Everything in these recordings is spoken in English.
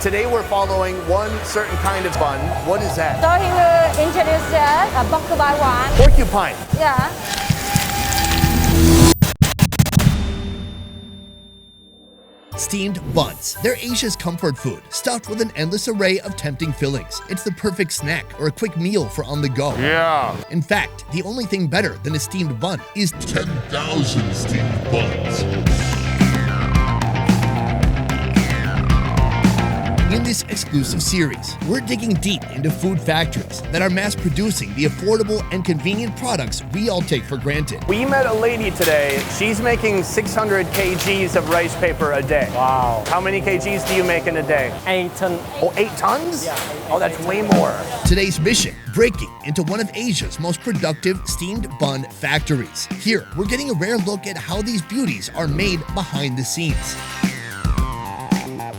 Today we're following one certain kind of bun. What is that? So he will introduce us a porcupine one. Porcupine. Yeah. Steamed buns. They're Asia's comfort food, stuffed with an endless array of tempting fillings. It's the perfect snack or a quick meal for on the go. Yeah. In fact, the only thing better than a steamed bun is 10,000 steamed buns. In this exclusive series, we're digging deep into food factories that are mass-producing the affordable and convenient products we all take for granted. We met a lady today. She's making 600 kgs of rice paper a day. Wow. How many kgs do you make in a day? 8 tons. Oh, 8 tons? Yeah. Oh, that's way more. Today's mission, breaking into one of Asia's most productive steamed bun factories. Here, we're getting a rare look at how these beauties are made behind the scenes.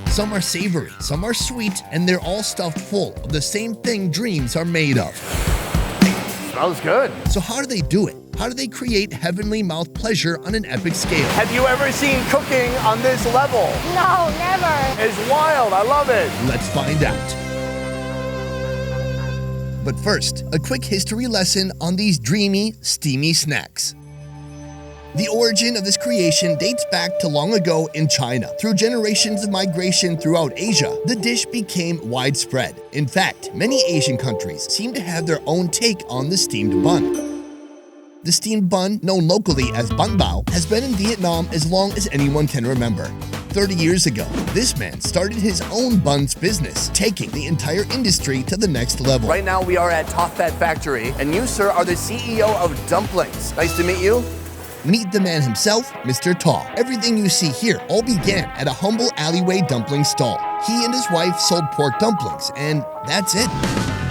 Some are savory, some are sweet, and they're all stuffed full of the same thing dreams are made of. Smells good. So how do they do it? How do they create heavenly mouth pleasure on an epic scale? Have you ever seen cooking on this level? No, never. It's wild. I love it. Let's find out. But first, a quick history lesson on these dreamy, steamy snacks. The origin of this creation dates back to long ago in China. Through generations of migration throughout Asia, the dish became widespread. In fact, many Asian countries seem to have their own take on the steamed bun. The steamed bun, known locally as bánh bao, has been in Vietnam as long as anyone can remember. 30 years ago, this man started his own buns business, taking the entire industry to the next level. Right now we are at Tho Phat factory, and you, sir, are the CEO of Dumplings. Nice to meet you. Meet the man himself, Mr. Tho. Everything you see here all began at a humble alleyway dumpling stall. He and his wife sold pork dumplings, and that's it.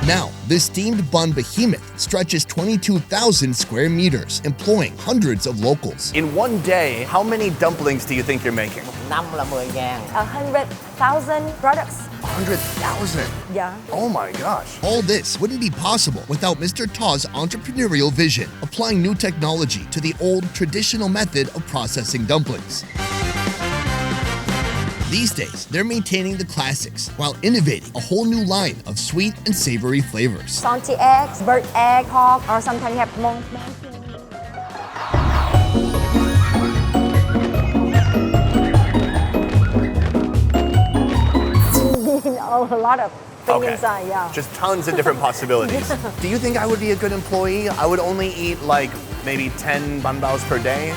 Now, this steamed bun behemoth stretches 22,000 square meters, employing hundreds of locals. In one day, how many dumplings do you think you're making? Năm là 10.000. 100,000 products. 100,000. Yeah. Oh my gosh. All this wouldn't be possible without Mr. Tho's entrepreneurial vision, applying new technology to the old traditional method of processing dumplings. These days, they're maintaining the classics while innovating a whole new line of sweet and savory flavors. Salty eggs, bird egg, pork, or sometimes you have monkey. A lot of things inside, yeah. Just tons of different possibilities. Do you think I would be a good employee? I would only eat like maybe 10 bánh baos per day.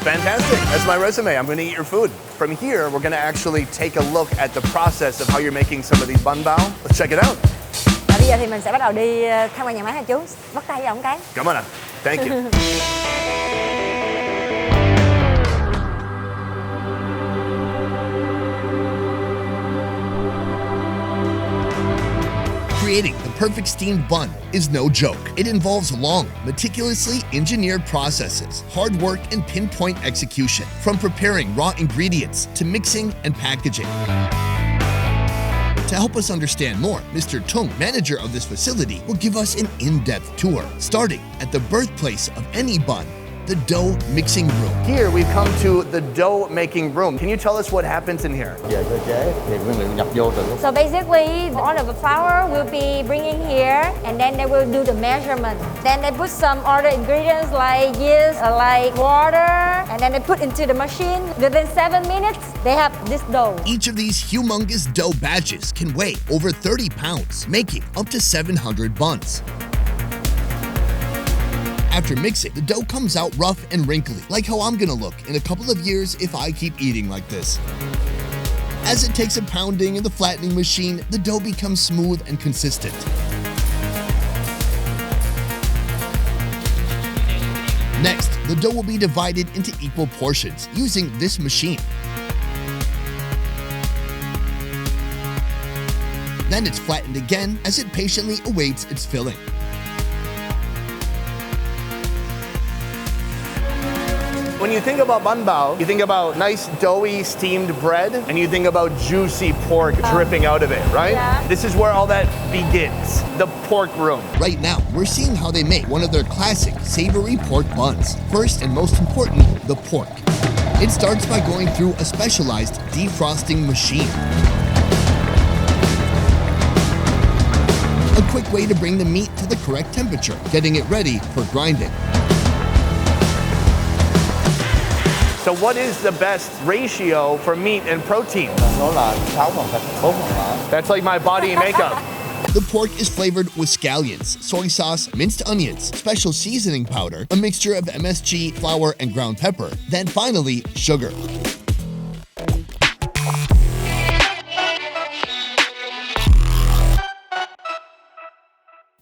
Fantastic. That's my resume. I'm going to eat your food. From here, we're going to actually take a look at the process of how you're making some of these bánh bao. Let's check it out. Và bây giờ thì mình sẽ bắt đầu đi tham quan nhà máy hả chú? Bắt tay với ông cái. Come on. Thank you. Creating the perfect steamed bun is no joke. It involves long, meticulously engineered processes, hard work, and pinpoint execution, from preparing raw ingredients to mixing and packaging. To help us understand more, Mr. Tung, manager of this facility, will give us an in-depth tour, starting at the birthplace of any bun, the dough mixing room. Here we've come to the dough making room. Can you tell us what happens in here? Về cơ chế thì nguyên liệu nhập vô từ lúc. So basically, all of the flour will be bringing here, and then they will do the measurement. Then they put some other ingredients like yeast, like water, and then they put into the machine. Within 7 minutes, they have this dough. Each of these humongous dough batches can weigh over 30 pounds, making up to 700 buns. After mixing, the dough comes out rough and wrinkly, like how I'm gonna look in a couple of years if I keep eating like this. As it takes a pounding in the flattening machine, the dough becomes smooth and consistent. Next, the dough will be divided into equal portions using this machine. Then it's flattened again as it patiently awaits its filling. When you think about bánh bao, you think about nice doughy steamed bread, and you think about juicy pork dripping out of it, right? Yeah. This is where all that begins, the pork room. Right now, we're seeing how they make one of their classic savory pork buns. First and most important, the pork. It starts by going through a specialized defrosting machine. A quick way to bring the meat to the correct temperature, getting it ready for grinding. So what is the best ratio for meat and protein? Nó là 6 phần thịt, 4 phần mỡ. That's like my body makeup. The pork is flavored with scallions, soy sauce, minced onions, special seasoning powder, a mixture of MSG, flour, and ground pepper, then finally, sugar.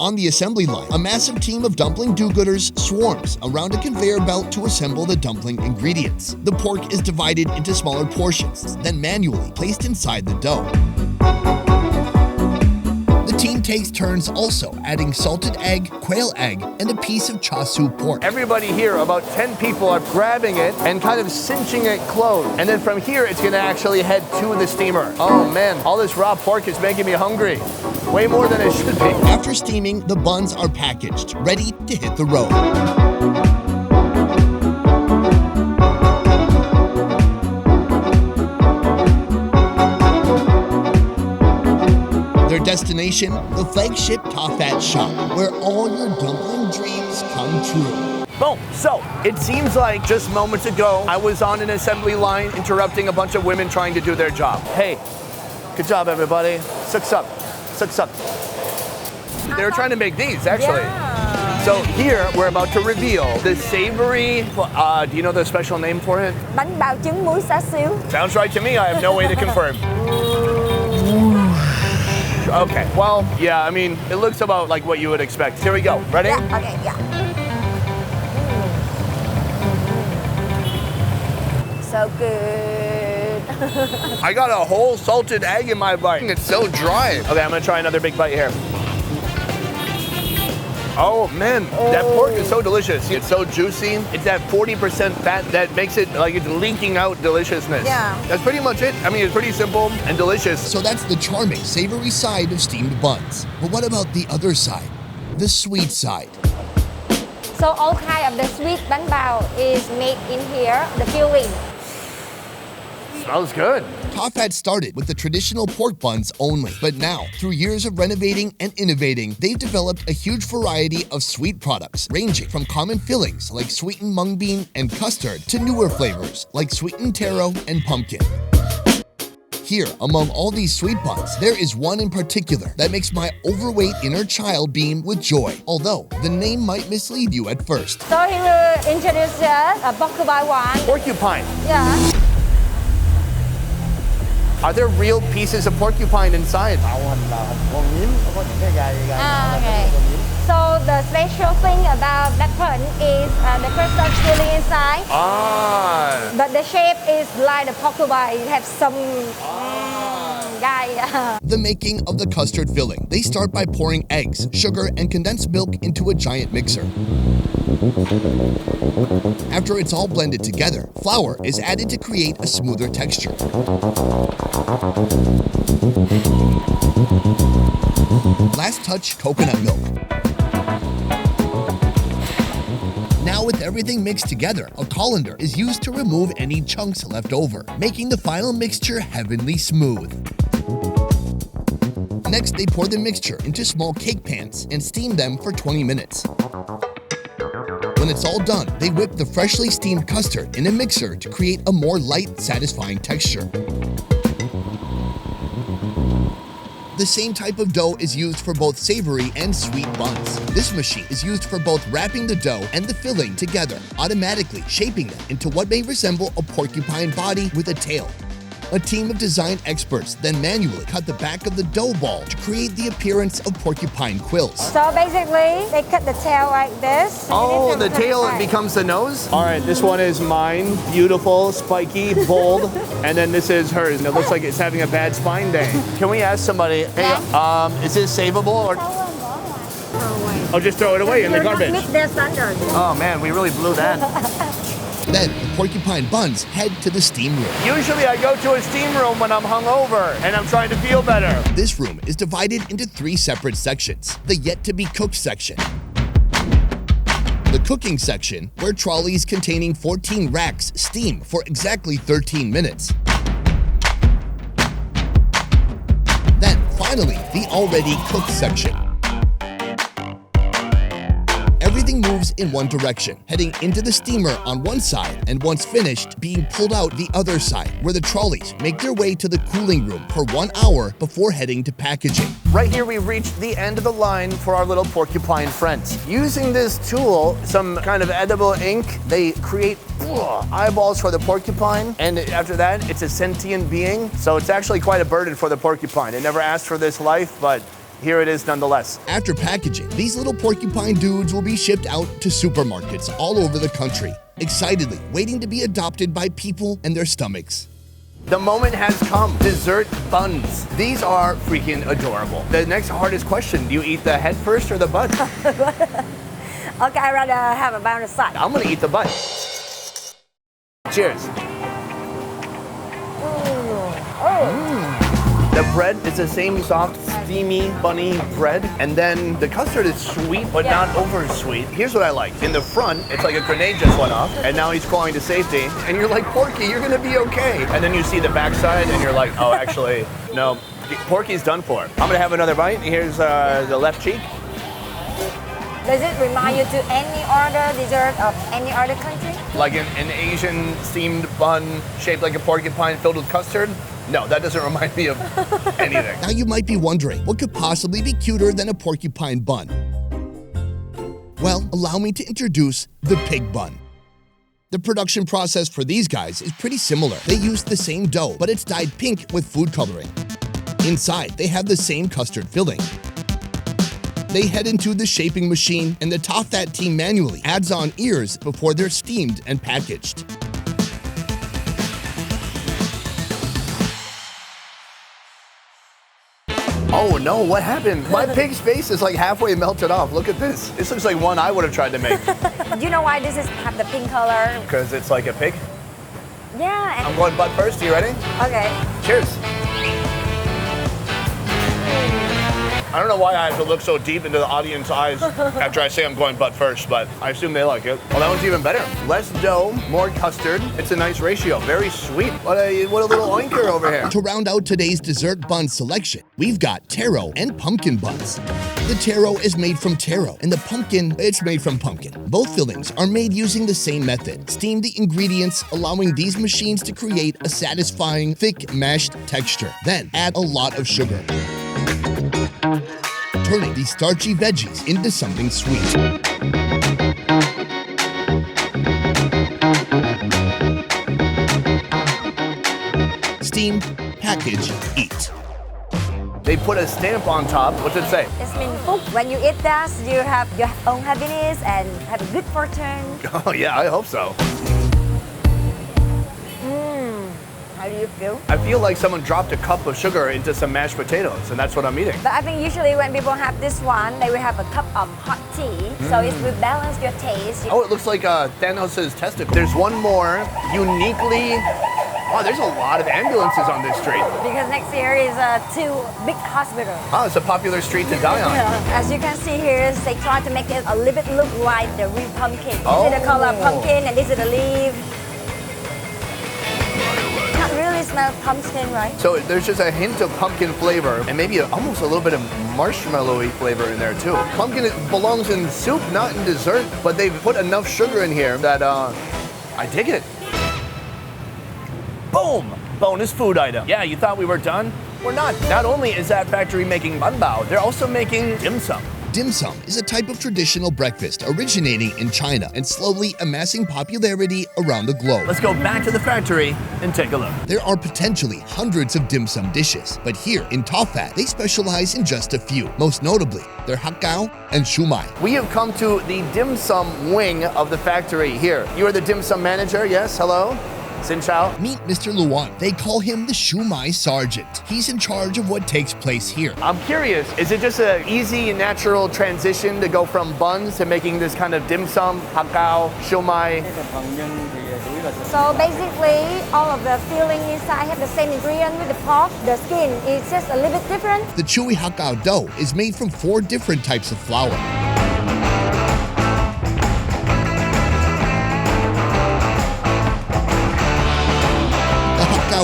On the assembly line, a massive team of dumpling do-gooders swarms around a conveyor belt to assemble the dumpling ingredients. The pork is divided into smaller portions, then manually placed inside the dough. The team takes turns also adding salted egg, quail egg, and a piece of char siu pork. Everybody here, about 10 people, are grabbing it and kind of cinching it closed. And then from here, it's gonna actually head to the steamer. Oh man, all this raw pork is making me hungry. Way more than it should be. After steaming, the buns are packaged, ready to hit the road. Their destination, the flagship Tho Phat shop, where all your dumpling dreams come true. Boom. So, it seems like just moments ago, I was on an assembly line interrupting a bunch of women trying to do their job. Hey, good job, everybody. Sucks up. Sucks up. They were trying to make these, actually. Yeah. So here, we're about to reveal the savory, do you know the special name for it? Bánh bao trứng muối xá xíu. Sounds right to me. I have no way to confirm. Okay, well, yeah, I mean, it looks about like what you would expect. Here we go. Ready? Yeah, okay, yeah. So good. I got a whole salted egg in my bite. It's so dry. Okay, I'm gonna try another big bite here. Oh man, that pork is so delicious. It's so juicy. It's that 40% fat that makes it like it's leaking out deliciousness. Yeah. That's pretty much it. I mean, it's pretty simple and delicious. So that's the charming, savory side of steamed buns. But what about the other side? The sweet side. So all kind of the sweet bánh bao is made in here, the filling. Smells good. Tho Phat started with the traditional pork buns only, but now, through years of renovating and innovating, they've developed a huge variety of sweet products, ranging from common fillings like sweetened mung bean and custard to newer flavors like sweetened taro and pumpkin. Here, among all these sweet buns, there is one in particular that makes my overweight inner child beam with joy, although the name might mislead you at first. So he will introduce us a porcupine one. Porcupine. Yeah. Are there real pieces of porcupine inside? Tạo hình là hình con nhím, nó có những cái gai gai. Okay. So the special thing about that bun is the custard filling inside. Ah. But the shape is like the porcupine. It has some guy. The making of the custard filling. They start by pouring eggs, sugar, and condensed milk into a giant mixer. After it's all blended together, flour is added to create a smoother texture. Last touch, coconut milk. Now with everything mixed together, a colander is used to remove any chunks left over, making the final mixture heavenly smooth. Next, they pour the mixture into small cake pans and steam them for 20 minutes. When it's all done, they whip the freshly steamed custard in a mixer to create a more light, satisfying texture. The same type of dough is used for both savory and sweet buns. This machine is used for both wrapping the dough and the filling together, automatically shaping them into what may resemble a porcupine body with a tail. A team of design experts then manually cut the back of the dough ball to create the appearance of porcupine quills. So basically, they cut the tail like this. Oh, the tail becomes the nose? All right, this one is mine. Beautiful, spiky, bold. And then this is hers. And it looks like it's having a bad spine day. Can we ask somebody, hey, is this savable? Or oh, just throw it away in the garbage. Meet their standard. Oh man, we really blew that. Then, the porcupine buns head to the steam room. Usually I go to a steam room when I'm hungover and I'm trying to feel better. This room is divided into 3 separate sections. The yet-to-be-cooked section, The cooking section, where trolleys containing 14 racks steam for exactly 13 minutes. Then, finally, the already cooked section. Everything moves in one direction, heading into the steamer on one side, and once finished, being pulled out the other side, where the trolleys make their way to the cooling room for 1 hour before heading to packaging. Right here, we've reached the end of the line for our little porcupine friends. Using this tool, some kind of edible ink, they create eyeballs for the porcupine, and after that, it's a sentient being, so it's actually quite a burden for the porcupine. It never asked for this life, but here it is nonetheless. After packaging, these little porcupine dudes will be shipped out to supermarkets all over the country, excitedly waiting to be adopted by people and their stomachs. The moment has come. Dessert buns. These are freaking adorable. The next hardest question, do you eat the head first or the butt? Okay, I'd rather have a bun on the side. I'm gonna eat the butt. Cheers. The bread is the same soft, steamy, bunny bread. And then the custard is sweet, but not over sweet. Here's what I like. In the front, it's like a grenade just went off, and now he's crawling to safety. And you're like, Porky, you're gonna be okay. And then you see the backside, and you're like, oh, actually, no, Porky's done for. I'm gonna have another bite. Here's the left cheek. Does it remind you to any other dessert of any other country? Like an Asian steamed bun shaped like a porcupine filled with custard? No, that doesn't remind me of anything. Now you might be wondering, what could possibly be cuter than a porcupine bun? Well, allow me to introduce the pig bun. The production process for these guys is pretty similar. They use the same dough, but it's dyed pink with food coloring. Inside, they have the same custard filling. They head into the shaping machine, and the Tho Phat team manually adds on ears before they're steamed and packaged. Oh no, what happened? My pig's face is like halfway melted off. Look at this. This looks like one I would have tried to make. Do you know why this is have the pink color? Because it's like a pig. Yeah. I'm going butt first. You ready? Okay. Cheers. I don't know why I have to look so deep into the audience's eyes after I say I'm going butt first, but I assume they like it. Well, that one's even better. Less dough, more custard. It's a nice ratio. Very sweet. What a little oinker over here. To round out today's dessert bun selection, we've got taro and pumpkin buns. The taro is made from taro, and the pumpkin, it's made from pumpkin. Both fillings are made using the same method. Steam the ingredients, allowing these machines to create a satisfying, thick, mashed texture. Then add a lot of sugar, turning these starchy veggies into something sweet. Steam, package, eat. They put a stamp on top. What's it say? It's mean Phuoc. When you eat that, you have your own happiness and have a good fortune. Oh yeah, I hope so. How do you feel? I feel like someone dropped a cup of sugar into some mashed potatoes, and that's what I'm eating. But I think usually when people have this one, they will have a cup of hot tea, so it will balance your taste. Oh, it looks like Thanos' testicle. There's one more uniquely. Wow, there's a lot of ambulances on this street. Because next year is two big hospitals. Oh, it's a popular street to die on. As you can see here, they try to make it a little bit look like the real pumpkin. Oh. This is the color pumpkin, and this is the leaf. Not really smell pumpkin, right? So there's just a hint of pumpkin flavor and maybe almost a little bit of marshmallowy flavor in there too. Pumpkin belongs in soup, not in dessert, but they've put enough sugar in here that I dig it. Boom! Bonus food item. Yeah, you thought we were done? We're not. Not only is that factory making ban bao, they're also making dim sum. Dim sum is a type of traditional breakfast originating in China and slowly amassing popularity around the globe. Let's go back to the factory and take a look. There are potentially hundreds of dim sum dishes, but here in Tho Phat, they specialize in just a few, most notably their hak gao and shumai. We have come to the dim sum wing of the factory here. You are the dim sum manager, yes? Hello? Xin Chao. Meet Mr. Luan. They call him the Shumai Sergeant. He's in charge of what takes place here. I'm curious, is it just an easy and natural transition to go from buns to making this kind of dim sum, hak gao, shumai? So basically, all of the filling inside have the same ingredient with the pork. The skin is just a little bit different. The chewy hak gao dough is made from 4 different types of flour.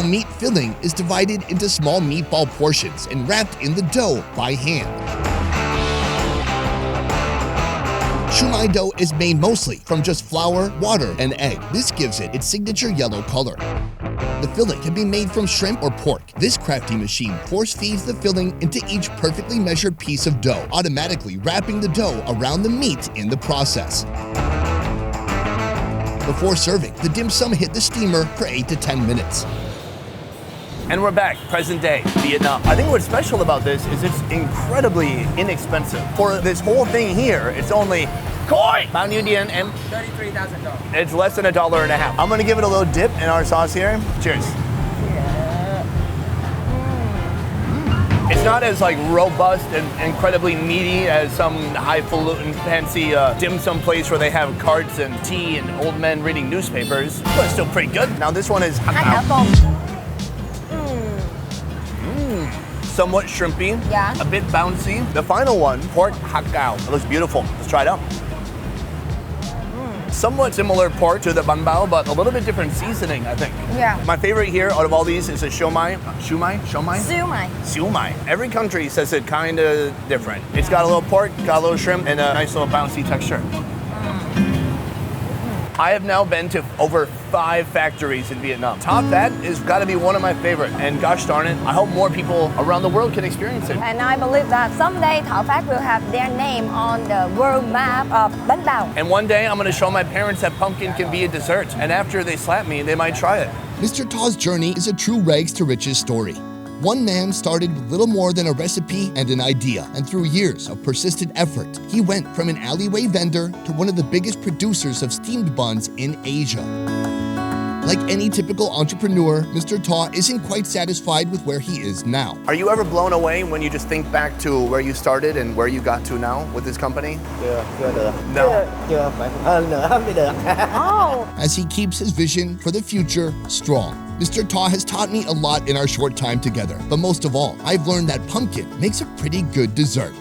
bao meat filling is divided into small meatball portions and wrapped in the dough by hand. Shumai dough is made mostly from just flour, water, and egg. This gives it its signature yellow color. The filling can be made from shrimp or pork. This crafty machine force feeds the filling into each perfectly measured piece of dough, automatically wrapping the dough around the meat in the process. Before serving, the dim sum hit the steamer for 8 to 10 minutes. And we're back, present day, Vietnam. I think what's special about this is it's incredibly inexpensive. For this whole thing here, it's only Khoi! Bao nhiêu tiền em? $33,000. It's less than $1.50. I'm gonna give it a little dip in our sauce here. Cheers. It's not as like robust and incredibly meaty as some highfalutin fancy dim sum place where they have carts and tea and old men reading newspapers, but it's still pretty good. Now this one is somewhat shrimpy, a bit bouncy. The final one, pork hak cao. It looks beautiful. Let's try it out. Somewhat similar pork to the ban bao, but a little bit different seasoning, I think. Yeah. My favorite here out of all these is the shumai. Siu Siumai. Every country says it kind of different. It's got a little pork, got a little shrimp, and a nice little bouncy texture. I have now been to over 5 factories in Vietnam. Tho Phat is got to be one of my favorite, and gosh darn it, I hope more people around the world can experience it. And I believe that someday Tho Phat will have their name on the world map of Bánh Bao. And one day I'm going to show my parents that pumpkin can be a dessert, and after they slap me, they might try it. Mr. Tho's journey is a true rags to riches story. One man started with little more than a recipe and an idea, and through years of persistent effort, he went from an alleyway vendor to one of the biggest producers of steamed buns in Asia. Like any typical entrepreneur, Mr. Tho isn't quite satisfied with where he is now. Are you ever blown away when you just think back to where you started and where you got to now with this company? Chưa được. No. Chưa phải hơn nữa mới được. Oh. As he keeps his vision for the future strong. Mr. Tho has taught me a lot in our short time together, but most of all, I've learned that pumpkin makes a pretty good dessert.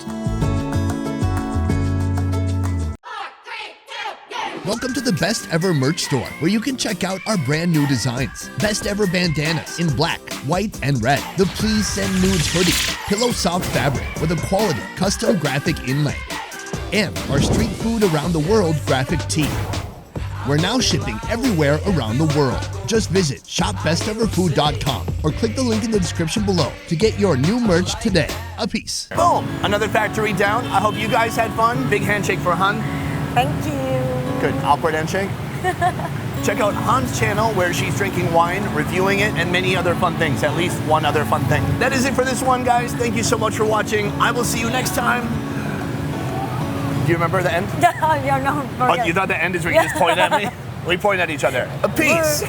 Welcome to the Best Ever merch store, where you can check out our brand new designs. Best Ever bandanas in black, white, and red. The Please Send Nudes hoodie, pillow soft fabric with a quality custom graphic inlay. And our street food around the world graphic tee. We're now shipping everywhere around the world. Just visit shopbesteverfood.com or click the link in the description below to get your new merch today. A peace. Boom! Another factory down. I hope you guys had fun. Big handshake for Han. Thank you. Good. Awkward handshake. Check out Han's channel where she's drinking wine, reviewing it, and many other fun things. At least one other fun thing. That is it for this one, guys. Thank you so much for watching. I will see you next time. Do you remember the end? No, Oh, you thought the end is where you just point at me? We point at each other. A peace.